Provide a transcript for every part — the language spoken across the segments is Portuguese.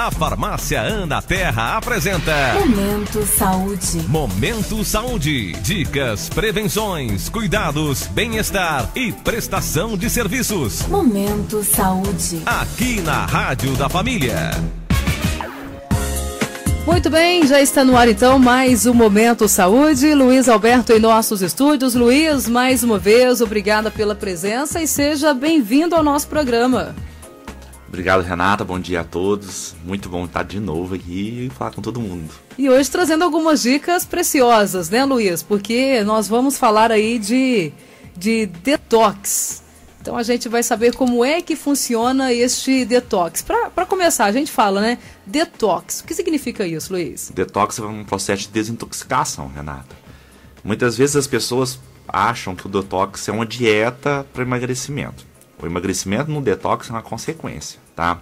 A Farmácia Ana Terra apresenta Momento Saúde. Momento Saúde. Dicas, prevenções, cuidados, bem-estar e prestação de serviços. Momento Saúde. Aqui na Rádio da Família. Muito bem, já está no ar então mais um Momento Saúde. Luiz Alberto em nossos estúdios. Luiz, mais uma vez, obrigada pela presença e seja bem-vindo ao nosso programa. Obrigado, Renata. Bom dia a todos. Muito bom estar de novo aqui e falar com todo mundo. E hoje trazendo algumas dicas preciosas, né, Luiz? Porque nós vamos falar aí de detox. Então a gente vai saber como é que funciona este detox. Para começar, a gente fala, né? Detox. O que significa isso, Luiz? Detox é um processo de desintoxicação, Renata. Muitas vezes as pessoas acham que o detox é uma dieta para emagrecimento. O emagrecimento no detox é uma consequência, tá?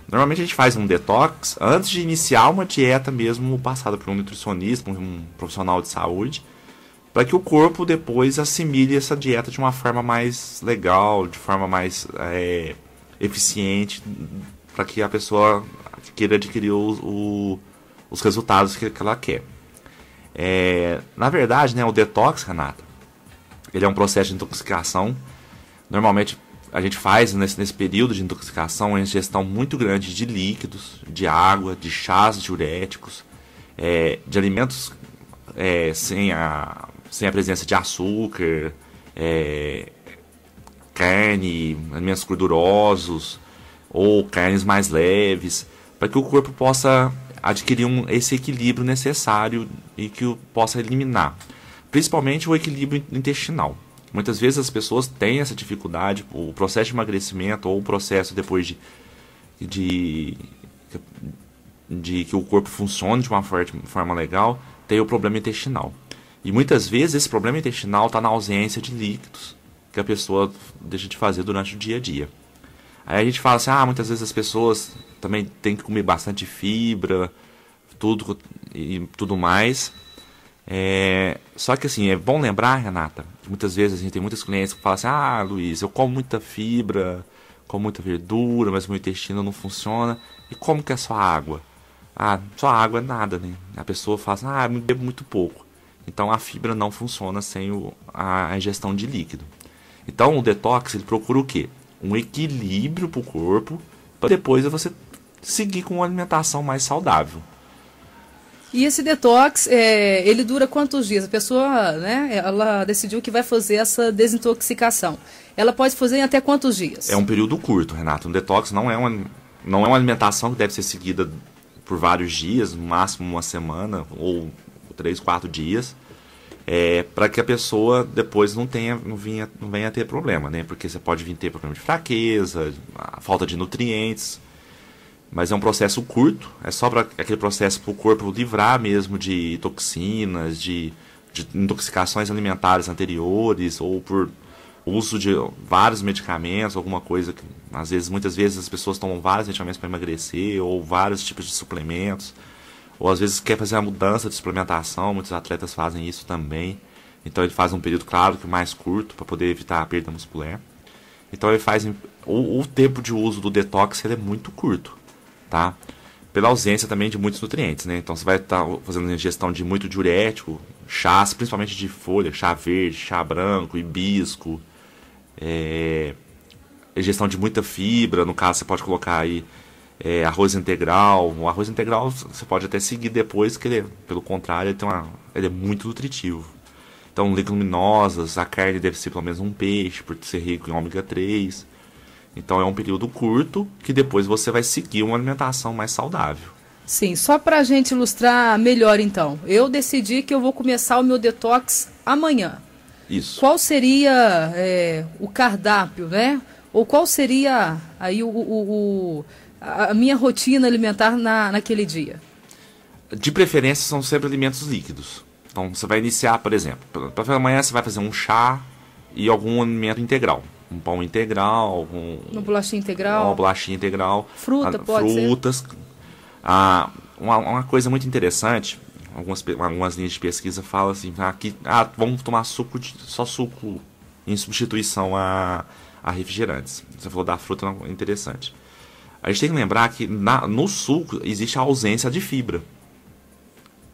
Normalmente a gente faz um detox antes de iniciar uma dieta mesmo passada por um nutricionista, um profissional de saúde, para que o corpo depois assimile essa dieta de uma forma mais legal, de forma mais eficiente, para que a pessoa queira adquirir os resultados que ela quer. Na verdade, né, o detox, Renata, ele é um processo de intoxicação. Normalmente a gente faz nesse período de intoxicação uma ingestão muito grande de líquidos, de água, de chás diuréticos, de alimentos sem a presença de açúcar, carne, alimentos gordurosos ou carnes mais leves, para que o corpo possa adquirir esse equilíbrio necessário e que possa eliminar, principalmente o equilíbrio intestinal. Muitas vezes as pessoas têm essa dificuldade, o processo de emagrecimento ou o processo depois de que o corpo funcione de uma forma legal, tem o problema intestinal. E muitas vezes esse problema intestinal está na ausência de líquidos que a pessoa deixa de fazer durante o dia a dia. Aí a gente fala assim, muitas vezes as pessoas também têm que comer bastante fibra, tudo mais. Só que assim, é bom lembrar, Renata, que muitas vezes a gente tem muitos clientes que falam assim, Luiz, eu como muita fibra, como muita verdura, mas meu intestino não funciona. E como que é só água? Só água é nada, né? A pessoa fala assim, eu bebo muito pouco. Então a fibra não funciona sem a ingestão de líquido. Então o detox, ele procura o quê? Um equilíbrio para o corpo, para depois você seguir com uma alimentação mais saudável. E esse detox, ele dura quantos dias? A pessoa, né, ela decidiu que vai fazer essa desintoxicação. Ela pode fazer em até quantos dias? É um período curto, Renato. Um detox não é uma alimentação que deve ser seguida por vários dias, no máximo uma semana ou 3, 4 dias, para que a pessoa depois não venha a ter problema, né? Porque você pode vir ter problema de fraqueza, a falta de nutrientes. Mas é um processo curto, é só para aquele processo para o corpo livrar mesmo de toxinas, de intoxicações alimentares anteriores, ou por uso de vários medicamentos, alguma coisa que muitas vezes as pessoas tomam vários medicamentos para emagrecer, ou vários tipos de suplementos, ou às vezes quer fazer a mudança de suplementação, muitos atletas fazem isso também. Então ele faz um período, claro, que mais curto, para poder evitar a perda muscular. Então ele faz o tempo de uso do detox ele é muito curto. Tá? Pela ausência também de muitos nutrientes, né? Então você vai estar fazendo ingestão de muito diurético, chás, principalmente de folha, chá verde, chá branco, hibisco, ingestão de muita fibra, no caso você pode colocar aí arroz integral. O arroz integral você pode até seguir depois, que ele, pelo contrário, ele é muito nutritivo. Então leguminosas, a carne deve ser pelo menos um peixe, por ser rico em ômega 3. Então é um período curto que depois você vai seguir uma alimentação mais saudável. Sim, só para a gente ilustrar melhor então. Eu decidi que eu vou começar o meu detox amanhã. Isso. Qual seria o cardápio, né? Ou qual seria aí a minha rotina alimentar naquele dia? De preferência são sempre alimentos líquidos. Então você vai iniciar, por exemplo, pela manhã você vai fazer um chá e algum alimento integral. Um pão integral, uma bolachinha integral. Uma bolachinha integral. Frutas. Uma coisa muito interessante, algumas linhas de pesquisa falam assim, vamos tomar só suco em substituição a refrigerantes. Você falou da fruta, é interessante. A gente tem que lembrar que no suco existe a ausência de fibra,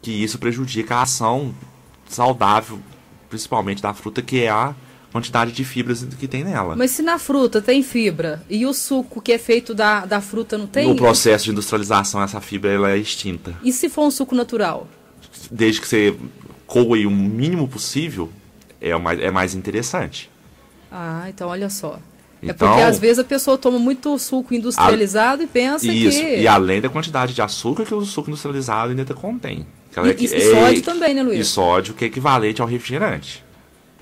que isso prejudica a ação saudável, principalmente da fruta, que é a quantidade de fibras que tem nela. Mas se na fruta tem fibra e o suco que é feito da fruta não tem? No processo de industrialização, essa fibra ela é extinta. E se for um suco natural? Desde que você coe o mínimo possível, é mais interessante. Ah, então olha só. Então, é porque às vezes a pessoa toma muito suco industrializado e pensa isso, que... e além da quantidade de açúcar que o suco industrializado ainda contém. E sódio também, né, Luiz? E sódio, que é equivalente ao refrigerante.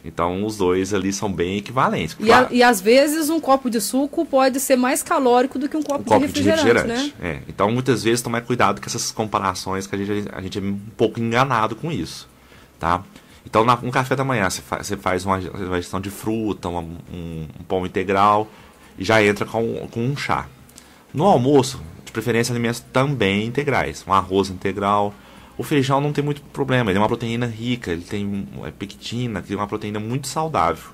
Então, os dois ali são bem equivalentes. E às vezes um copo de suco pode ser mais calórico do que um copo de refrigerante, né? É. Então, muitas vezes, tomar cuidado com essas comparações, que a gente é um pouco enganado com isso, tá? Então, no café da manhã, você faz uma gestão de fruta, um pão integral, e já entra com um chá. No almoço, de preferência, alimentos também integrais. Um arroz integral. O feijão não tem muito problema, ele é uma proteína rica, ele tem pectina, que é uma proteína muito saudável.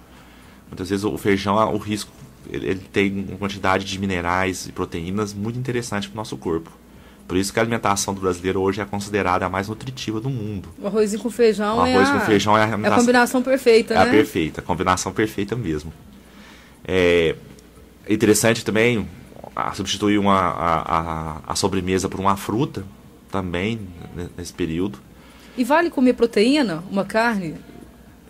Muitas vezes o feijão, o risco, ele tem uma quantidade de minerais e proteínas muito interessante para o nosso corpo. Por isso que a alimentação do brasileiro hoje é considerada a mais nutritiva do mundo. O arrozinho com feijão é a combinação perfeita, né? É a perfeita, a combinação perfeita mesmo. É interessante também substituir a sobremesa por uma fruta, também nesse período. E vale comer proteína, uma carne,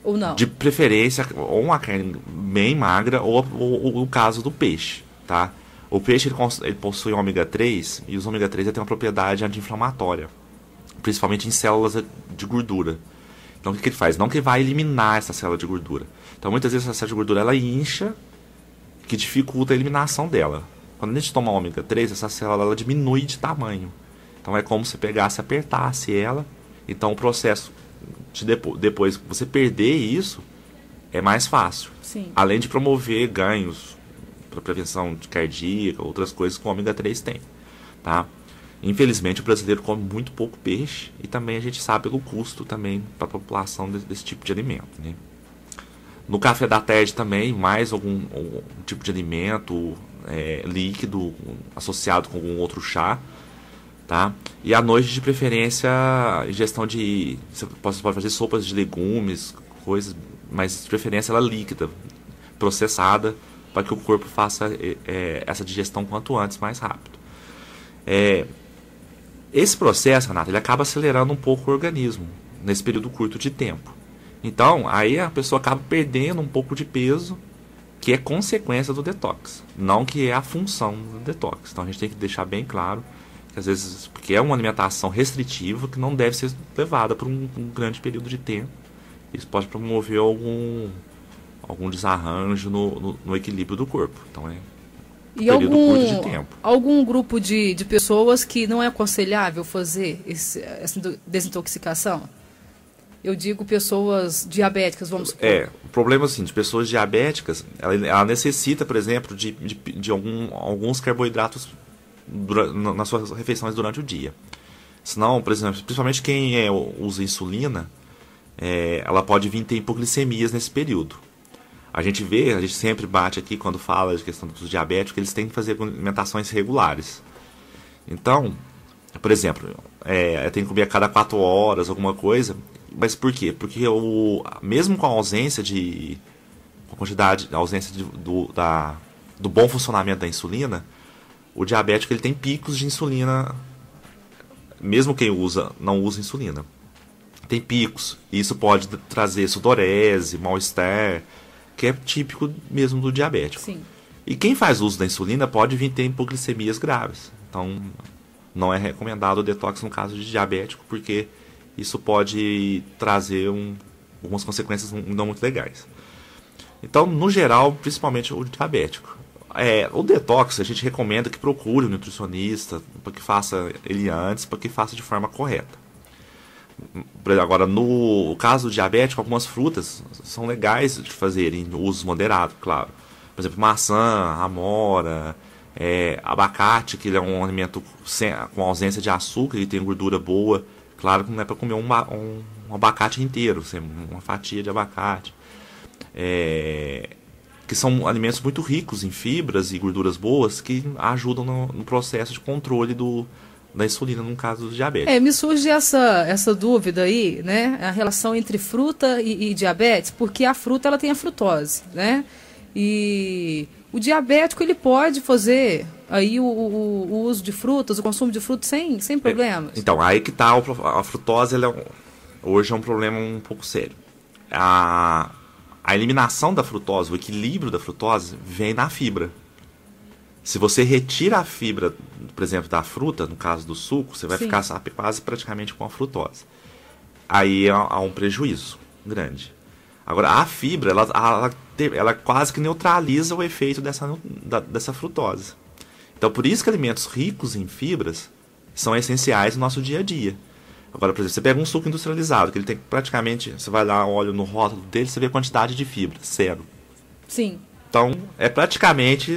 ou não? De preferência, ou uma carne bem magra, ou o caso do peixe, tá? O peixe ele possui ômega 3, e os ômega 3 têm uma propriedade anti-inflamatória, principalmente em células de gordura. Então o que ele faz? Não que ele vai eliminar essa célula de gordura. Então muitas vezes essa célula de gordura ela incha, que dificulta a eliminação dela. Quando a gente toma ômega 3, essa célula ela diminui de tamanho. Então é como se pegasse e apertasse ela. Então o processo de depois que você perder isso é mais fácil. Sim. Além de promover ganhos para prevenção de cardíaca, outras coisas que o ômega 3 tem. Tá? Infelizmente o brasileiro come muito pouco peixe e também a gente sabe pelo custo também para a população desse tipo de alimento. Né? No café da tarde também, mais algum tipo de alimento líquido associado com algum outro chá. Tá? E à noite, de preferência, ingestão de... Você pode fazer sopas de legumes, coisas, mas de preferência ela líquida, processada, para que o corpo faça essa digestão quanto antes, mais rápido. Esse processo, Renata, ele acaba acelerando um pouco o organismo, nesse período curto de tempo. Então, aí a pessoa acaba perdendo um pouco de peso, que é consequência do detox, não que é a função do detox. Então a gente tem que deixar bem claro que às vezes, porque é uma alimentação restritiva que não deve ser levada por um grande período de tempo. Isso pode promover algum desarranjo no equilíbrio do corpo. Então é um período curto de tempo. Algum grupo de pessoas que não é aconselhável fazer essa desintoxicação? Eu digo pessoas diabéticas, vamos supor. O problema assim, de pessoas diabéticas, ela necessita, por exemplo, de alguns carboidratos nas suas refeições durante o dia. Senão, por exemplo, principalmente quem usa insulina, ela pode vir ter hipoglicemias nesse período. A gente sempre bate aqui quando fala de questão dos diabéticos, que eles têm que fazer alimentações regulares. Então, por exemplo, tem que comer a cada 4 horas, alguma coisa. Mas por quê? Porque mesmo com a ausência do bom funcionamento da insulina, o diabético ele tem picos de insulina, mesmo quem não usa insulina. Tem picos, e isso pode trazer sudorese, mal-estar, que é típico mesmo do diabético. Sim. E quem faz uso da insulina pode vir ter hipoglicemias graves. Então, não é recomendado o detox no caso de diabético, porque isso pode trazer algumas consequências não muito legais. Então, no geral, principalmente o diabético. O detox, a gente recomenda que procure um nutricionista, para que faça ele antes, para que faça de forma correta. Agora, no caso do diabético, algumas frutas são legais de fazer em uso moderado, claro. Por exemplo, maçã, amora, abacate, que ele é um alimento com ausência de açúcar e tem gordura boa. Claro que não é para comer um abacate inteiro, uma fatia de abacate. que são alimentos muito ricos em fibras e gorduras boas que ajudam no processo de controle da insulina, no caso do diabetes. Me surge essa dúvida aí, né? A relação entre fruta e diabetes, porque a fruta ela tem a frutose, né? E o diabético ele pode fazer aí o uso de frutas, o consumo de frutas sem problemas. Então, aí que está a frutose, hoje é um problema um pouco sério. A eliminação da frutose, o equilíbrio da frutose, vem na fibra. Se você retira a fibra, por exemplo, da fruta, no caso do suco, você vai Sim. ficar quase praticamente com a frutose. Aí há um prejuízo grande. Agora, a fibra, ela quase que neutraliza o efeito dessa frutose. Então, por isso que alimentos ricos em fibras são essenciais no nosso dia a dia. Agora, por exemplo, você pega um suco industrializado, que ele tem praticamente, você vai lá, olha no rótulo dele, você vê a quantidade de fibra, 0. Sim. Então, é praticamente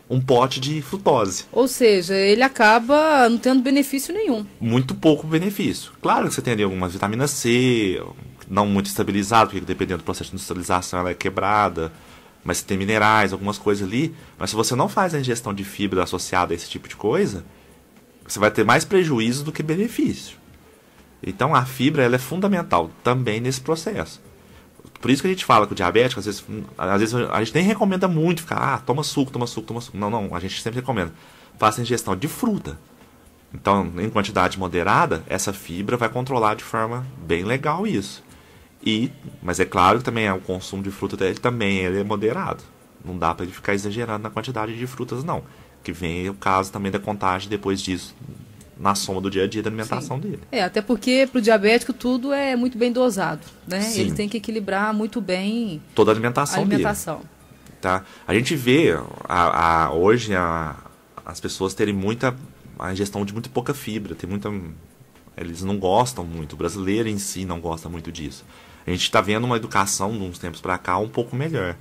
um pote de frutose. Ou seja, ele acaba não tendo benefício nenhum. Muito pouco benefício. Claro que você tem ali algumas vitaminas C, não muito estabilizado, porque dependendo do processo de industrialização ela é quebrada, mas você tem minerais, algumas coisas ali. Mas se você não faz a ingestão de fibra associada a esse tipo de coisa, você vai ter mais prejuízo do que benefício. Então a fibra ela é fundamental também nesse processo. Por isso que a gente fala que o diabético, às vezes a gente nem recomenda muito ficar, toma suco. Não, a gente sempre recomenda. Faça ingestão de fruta. Então, em quantidade moderada, essa fibra vai controlar de forma bem legal isso. Mas é claro que também o consumo de fruta dele também ele é moderado. Não dá para ele ficar exagerando na quantidade de frutas, não. Que vem o caso também da contagem depois disso, na soma do dia a dia da alimentação dele. Até porque para o diabético tudo é muito bem dosado, né? Sim. Ele tem que equilibrar muito bem toda a alimentação dele. Tá? A gente vê hoje as pessoas terem a ingestão de muito pouca fibra, eles não gostam muito, o brasileiro em si não gosta muito disso. A gente está vendo uma educação, de uns tempos para cá, um pouco melhor.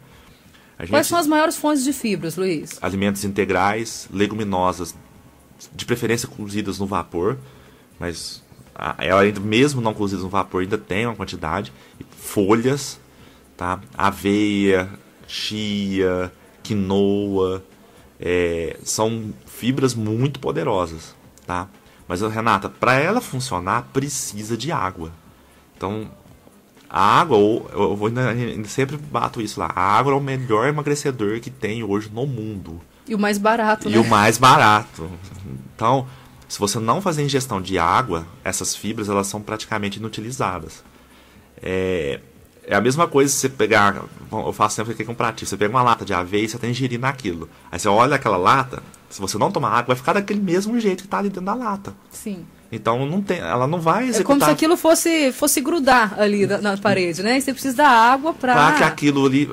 Quais são as maiores fontes de fibras, Luiz? Alimentos integrais, leguminosas, de preferência cozidas no vapor, mas ela ainda, mesmo não cozidas no vapor, ainda tem uma quantidade. Folhas, tá? Aveia, chia, quinoa, são fibras muito poderosas, tá? Mas, Renata, para ela funcionar, precisa de água. Então, a água, eu sempre bato isso lá, a água é o melhor emagrecedor que tem hoje no mundo. E o mais barato, né? E o mais barato. Então, se você não fazer ingestão de água, essas fibras elas são praticamente inutilizadas. É a mesma coisa se você pegar, eu faço sempre aqui com pratinho, você pega uma lata de aveia e você está ingerindo aquilo. Aí você olha aquela lata, se você não tomar água, vai ficar daquele mesmo jeito que está ali dentro da lata. Sim. Então ela não vai executar. É como se aquilo fosse grudar ali na parede, né? E você precisa da água para que aquilo ali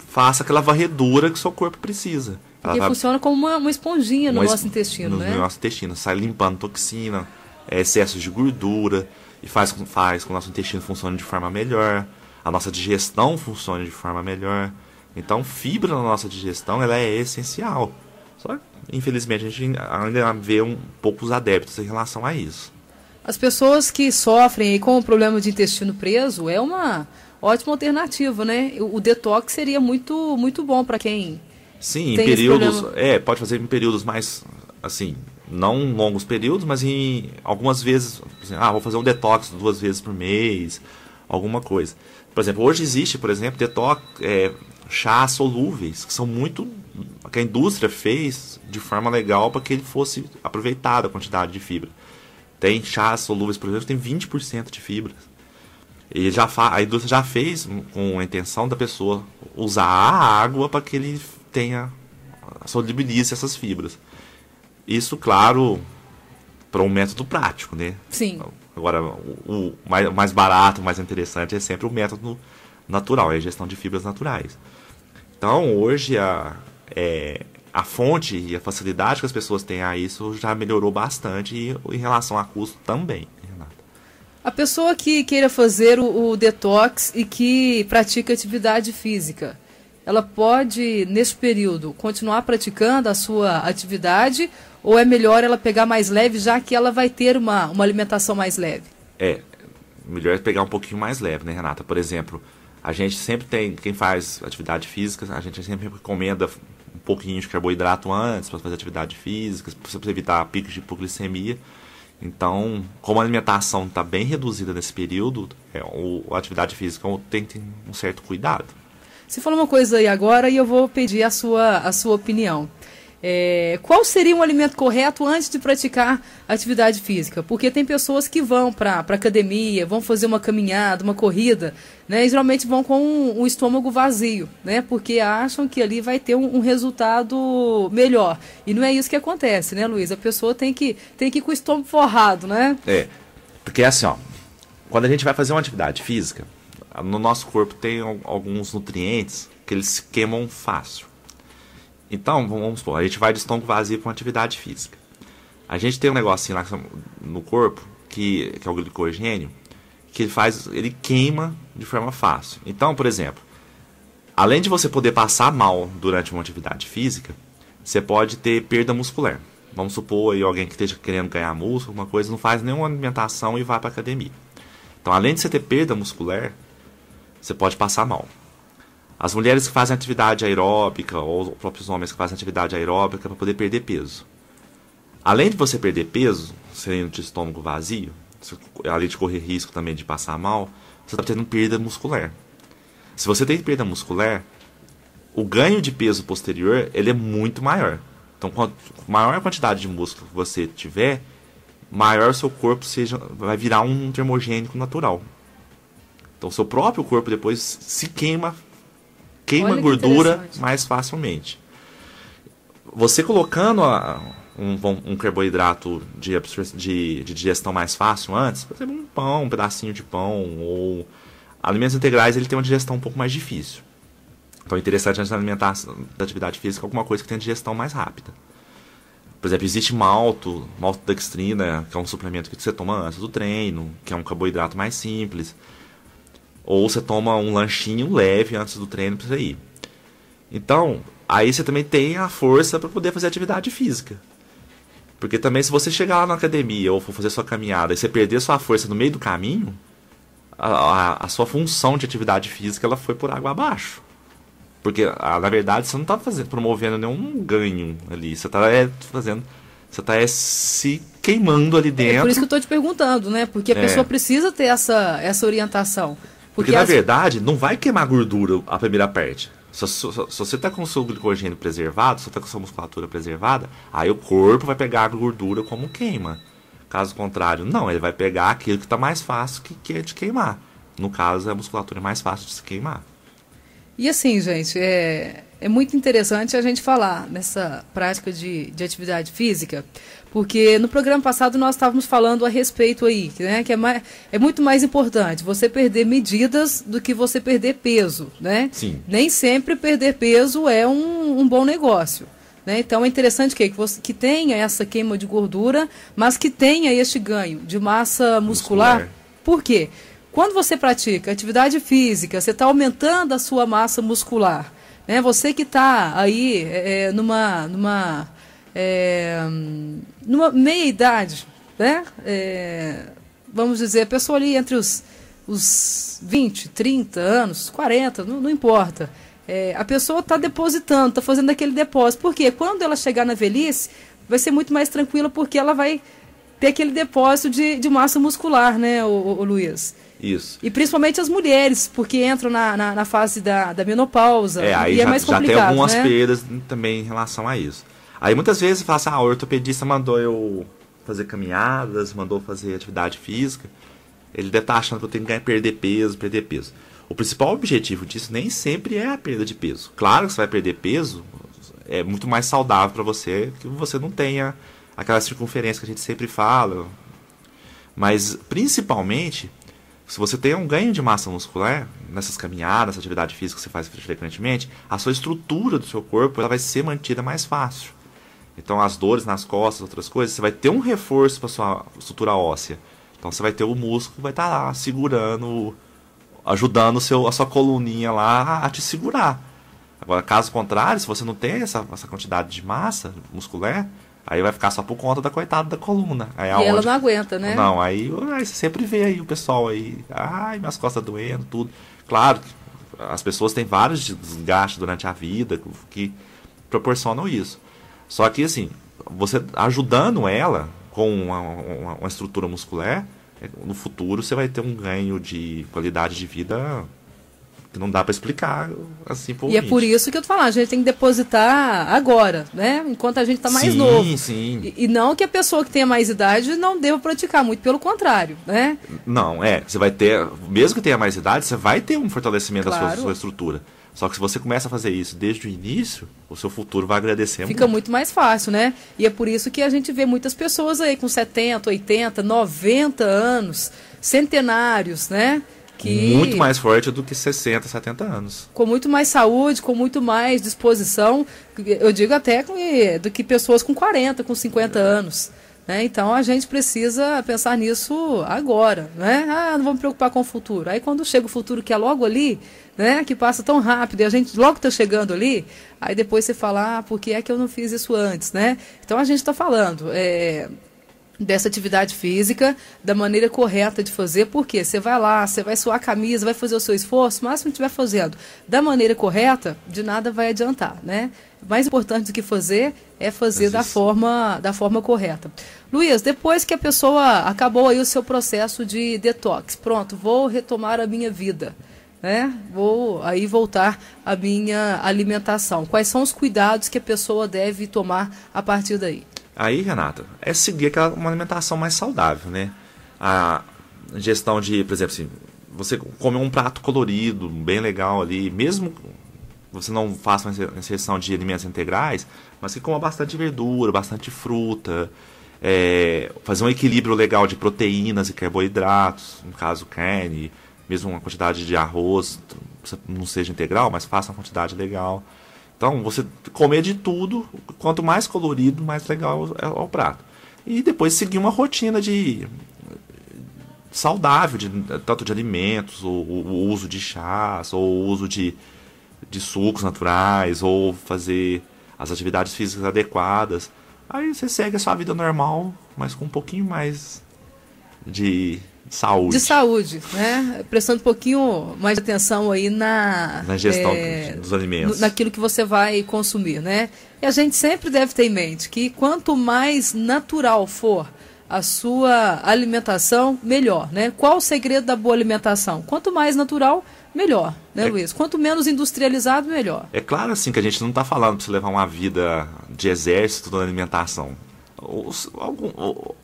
faça aquela varredura que o seu corpo precisa. Porque funciona como uma esponjinha no nosso intestino, né? No nosso intestino, sai limpando toxina, excessos de gordura, e faz com que o nosso intestino funcione de forma melhor, a nossa digestão funcione de forma melhor. Então, fibra na nossa digestão ela é essencial. Só infelizmente, a gente ainda vê poucos adeptos em relação a isso. As pessoas que sofrem com o problema de intestino preso é uma ótima alternativa, né? O detox seria muito, muito bom para quem Sim, em tem períodos... pode fazer em períodos mais, assim, não longos períodos, mas em algumas vezes... Assim, vou fazer um detox 2 vezes por mês, alguma coisa. Por exemplo, hoje existe, por exemplo, detox... chás solúveis, que são que a indústria fez de forma legal para que ele fosse aproveitado a quantidade de fibra. Tem chás solúveis, por exemplo, que tem 20% de fibras. E a indústria já fez com a intenção da pessoa usar a água para que ele solubilize essas fibras. Isso, claro, para um método prático, né? Sim. Agora, o mais barato, o mais interessante é sempre o método natural, é a gestão de fibras naturais. Então, hoje, a fonte e a facilidade que as pessoas têm a isso já melhorou bastante e em relação a custo também, Renata. A pessoa que queira fazer o detox e que pratica atividade física, ela pode, nesse período, continuar praticando a sua atividade ou é melhor ela pegar mais leve, já que ela vai ter uma alimentação mais leve? Melhor pegar um pouquinho mais leve, né, Renata? Por exemplo, A gente sempre tem, quem faz atividade física, a gente sempre recomenda um pouquinho de carboidrato antes para fazer atividade física, para evitar picos de hipoglicemia. Então, como a alimentação está bem reduzida nesse período, a atividade física tem um certo cuidado. Você falou uma coisa aí agora e eu vou pedir a sua opinião. Qual seria um alimento correto antes de praticar atividade física? Porque tem pessoas que vão para academia, vão fazer uma caminhada, uma corrida, né? E geralmente vão com o estômago vazio, né? Porque acham que ali vai ter um resultado melhor. E não é isso que acontece, né, Luiz? A pessoa tem que ir com o estômago forrado, né? Porque assim, ó, quando a gente vai fazer uma atividade física, no nosso corpo tem alguns nutrientes que eles se queimam fácil. Então, vamos supor, a gente vai de estômago vazio para uma atividade física. A gente tem um negocinho lá no corpo, que é o glicogênio, que ele queima de forma fácil. Então, por exemplo, além de você poder passar mal durante uma atividade física, você pode ter perda muscular. Vamos supor aí alguém que esteja querendo ganhar músculo, alguma coisa, não faz nenhuma alimentação e vai para a academia. Então, além de você ter perda muscular, você pode passar mal. As mulheres que fazem atividade aeróbica, ou os próprios homens que fazem atividade aeróbica para poder perder peso. Além de você perder peso, sendo de estômago vazio, além de correr risco também de passar mal, você está tendo perda muscular. Se você tem perda muscular, o ganho de peso posterior ele é muito maior. Então, quanto maior a quantidade de músculo que você tiver, maior o seu corpo vai virar um termogênico natural. Então, o seu próprio corpo depois se queima gordura mais facilmente. Você colocando um carboidrato de digestão mais fácil antes, por exemplo, um pão, um pedacinho de pão, ou alimentos integrais, ele tem uma digestão um pouco mais difícil. Então é interessante antes da alimentação, da atividade física, alguma coisa que tenha digestão mais rápida. Por exemplo, existe maltodextrina, que é um suplemento que você toma antes do treino, que é um carboidrato mais simples. Ou você toma um lanchinho leve antes do treino para você ir. Então, aí você também tem a força para poder fazer atividade física. Porque também se você chegar lá na academia ou for fazer sua caminhada e você perder sua força no meio do caminho, a sua função de atividade física ela foi por água abaixo. Porque, na verdade, você não está promovendo nenhum ganho ali. Você está se queimando ali dentro. É por isso que eu estou te perguntando, né? Porque a pessoa precisa ter essa orientação. Porque na verdade, não vai queimar gordura a primeira parte. Se você está com o seu glicogênio preservado, se você está com a sua musculatura preservada, aí o corpo vai pegar a gordura como queima. Caso contrário, não, ele vai pegar aquilo que está mais fácil que é de queimar. No caso, a musculatura é mais fácil de se queimar. E assim, gente, é muito interessante a gente falar nessa prática de atividade física, porque no programa passado nós estávamos falando a respeito aí, né, que é muito mais importante você perder medidas do que você perder peso, né? Sim. Nem sempre perder peso é um bom negócio. Né? Então é interessante que tenha essa queima de gordura, mas que tenha este ganho de massa muscular. Por quê? Quando você pratica atividade física, você está aumentando a sua massa muscular. Né? Você que está aí numa meia idade, né? Vamos dizer, a pessoa ali entre os 20, 30 anos, 40, não importa. A pessoa está depositando, está fazendo aquele depósito. Por quê? Quando ela chegar na velhice, vai ser muito mais tranquila, porque ela vai ter aquele depósito de massa muscular, né, o Luiz? Isso. E principalmente as mulheres, porque entram na fase da menopausa. Aí e é mais complicado, já tem algumas né? perdas também em relação a isso. Aí muitas vezes você fala assim, o ortopedista mandou eu fazer caminhadas, mandou fazer atividade física. Ele deve estar achando que eu tenho que perder peso. O principal objetivo disso nem sempre é a perda de peso. Claro que você vai perder peso, é muito mais saudável para você que você não tenha aquela circunferência que a gente sempre fala. Mas, principalmente, se você tem um ganho de massa muscular, nessas caminhadas, nessa atividade física que você faz frequentemente, a sua estrutura do seu corpo ela vai ser mantida mais fácil. Então, as dores nas costas, outras coisas, você vai ter um reforço para a sua estrutura óssea. Então, você vai ter o músculo que vai estar lá segurando, ajudando a sua coluninha lá a te segurar. Agora, caso contrário, se você não tem essa quantidade de massa muscular, aí vai ficar só por conta da coitada da coluna. Aí, ela não aguenta, né? Não, aí você sempre vê aí o pessoal aí, minhas costas doendo, tudo. Claro, as pessoas têm vários desgastes durante a vida que proporcionam isso. Só que, assim, você ajudando ela com uma estrutura muscular, no futuro você vai ter um ganho de qualidade de vida que não dá para explicar assim por E é por isso que eu tô falando, a gente tem que depositar agora, né? Enquanto a gente está mais novo. Sim. E não que a pessoa que tenha mais idade não deva praticar, muito pelo contrário, né? Não, você vai ter, mesmo que tenha mais idade, você vai ter um fortalecimento da sua estrutura. Só que se você começa a fazer isso desde o início, o seu futuro vai agradecer Fica muito mais fácil, né? E é por isso que a gente vê muitas pessoas aí com 70, 80, 90 anos, centenários, né? Muito mais forte do que 60, 70 anos. Com muito mais saúde, com muito mais disposição, eu digo até do que pessoas com 40, com 50 anos. Né? Então a gente precisa pensar nisso agora. Né? Não vamos me preocupar com o futuro. Aí quando chega o futuro que é logo ali, né? Que passa tão rápido e a gente logo está chegando ali, aí depois você fala, por que é que eu não fiz isso antes? Né? Então a gente está falando dessa atividade física, da maneira correta de fazer, porque você vai lá, você vai suar a camisa, vai fazer o seu esforço, mas se não estiver fazendo da maneira correta, de nada vai adiantar, né? O mais importante do que fazer é fazer da forma correta. Luiz, depois que a pessoa acabou aí o seu processo de detox, pronto, vou retomar a minha vida, né? Vou aí voltar à minha alimentação. Quais são os cuidados que a pessoa deve tomar a partir daí? Aí, Renata, é seguir uma alimentação mais saudável, né? A gestão de, por exemplo, assim, você comer um prato colorido, bem legal ali, mesmo que você não faça uma inserção de alimentos integrais, mas que coma bastante verdura, bastante fruta, fazer um equilíbrio legal de proteínas e carboidratos, no caso carne, mesmo uma quantidade de arroz, não seja integral, mas faça uma quantidade legal. Então, você comer de tudo, quanto mais colorido, mais legal é o prato. E depois seguir uma rotina saudável, tanto de alimentos, o uso de chás, ou o uso de sucos naturais, ou fazer as atividades físicas adequadas. Aí você segue a sua vida normal, mas com um pouquinho mais de saúde. De saúde, né? Prestando um pouquinho mais de atenção aí na gestão dos alimentos. Naquilo que você vai consumir, né? E a gente sempre deve ter em mente que quanto mais natural for a sua alimentação, melhor, né? Qual o segredo da boa alimentação? Quanto mais natural, melhor, né, Luiz? Quanto menos industrializado, melhor. É claro, assim, que a gente não está falando para você levar uma vida de exército na alimentação.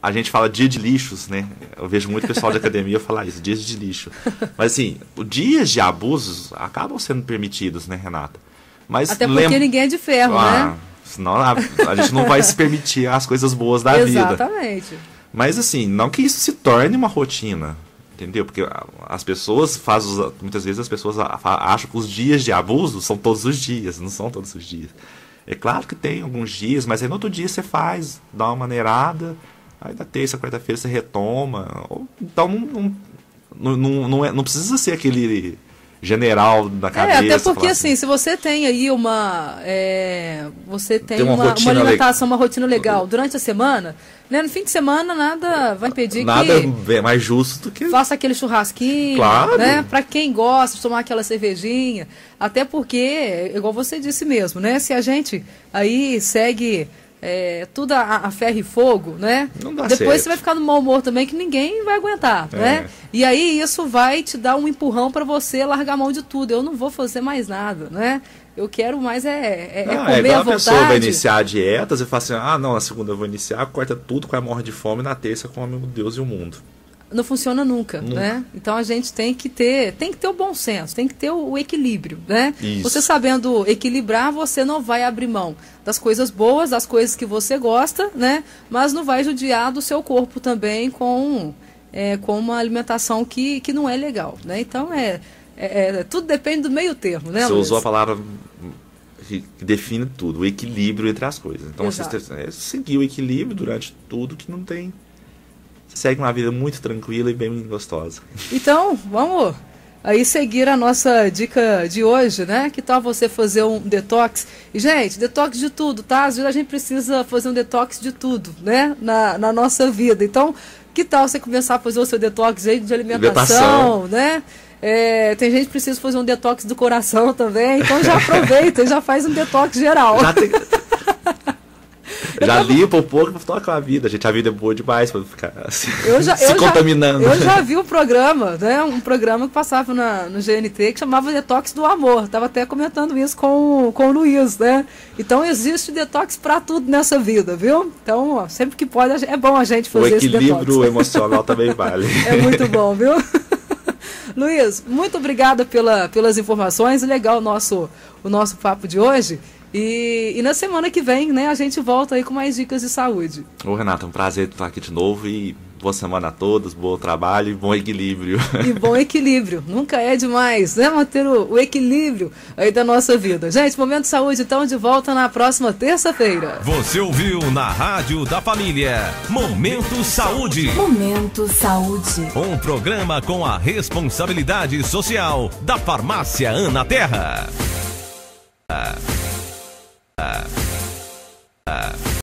A gente fala dia de lixos, né? Eu vejo muito pessoal de academia falar isso, dias de lixo. Mas assim, dias de abusos acabam sendo permitidos, né, Renata? Mas até porque ninguém é de ferro, né? Senão a gente não vai se permitir as coisas boas da vida. Exatamente. Mas assim, não que isso se torne uma rotina, entendeu? Porque as pessoas muitas vezes as pessoas acham que os dias de abuso são todos os dias, não são todos os dias. É claro que tem alguns dias, mas aí no outro dia você dá uma maneirada, aí na terça, quarta-feira você retoma. Então não precisa ser aquele general da cabeça. Até porque assim, se você tem aí uma alimentação, uma rotina legal durante a semana, né, no fim de semana nada vai impedir nada é mais justo do que faça aquele churrasquinho, claro, né, para quem gosta de tomar aquela cervejinha, até porque, igual você disse mesmo, né, se a gente aí segue tudo a ferro e fogo, né? Não dá depois certo. Você vai ficar no mau humor também que ninguém vai aguentar, né? E aí isso vai te dar um empurrão para você largar a mão de tudo. Eu não vou fazer mais nada, né? Eu quero mais comer à vontade. A pessoa vai iniciar a dieta, você fala assim, na segunda eu vou iniciar, corta tudo, quase morre de fome, na terça come o Deus e o mundo. Não funciona nunca, né? Então a gente tem que ter o bom senso, tem que ter o equilíbrio, né? Isso. Você sabendo equilibrar, você não vai abrir mão das coisas boas, das coisas que você gosta, né? Mas não vai judiar do seu corpo também com uma alimentação que não é legal, né? Então tudo depende do meio termo, né, Você Luiz? usou a palavra que define tudo, o equilíbrio entre as coisas. Então você seguir o equilíbrio durante tudo que não tem... Segue uma vida muito tranquila e bem gostosa. Então, vamos aí seguir a nossa dica de hoje, né? Que tal você fazer um detox? E, gente, detox de tudo, tá? Às vezes a gente precisa fazer um detox de tudo, né? Na nossa vida. Então, que tal você começar a fazer o seu detox aí de alimentação, né? Tem gente que precisa fazer um detox do coração também, então já aproveita e já faz um detox geral. Já limpa um pouco pra tocar a vida. Gente, a vida é boa demais pra ficar assim, contaminando. Eu já vi o programa, né? Um programa que passava no GNT que chamava Detox do Amor. Tava até comentando isso com o Luiz, né? Então existe detox pra tudo nessa vida, viu? Então, ó, sempre que pode, é bom a gente fazer esse detox. O equilíbrio emocional também vale. É muito bom, viu? Luiz, muito obrigada pelas informações. Legal o nosso papo de hoje. E na semana que vem, né, a gente volta aí com mais dicas de saúde. Ô, Renato, é um prazer estar aqui de novo e boa semana a todos, bom trabalho e bom equilíbrio. E bom equilíbrio, nunca é demais, né, manter o equilíbrio aí da nossa vida. Gente, Momento Saúde, então, de volta na próxima terça-feira. Você ouviu na Rádio da Família, Momento Saúde. Momento Saúde. Um programa com a responsabilidade social da Farmácia Ana Terra.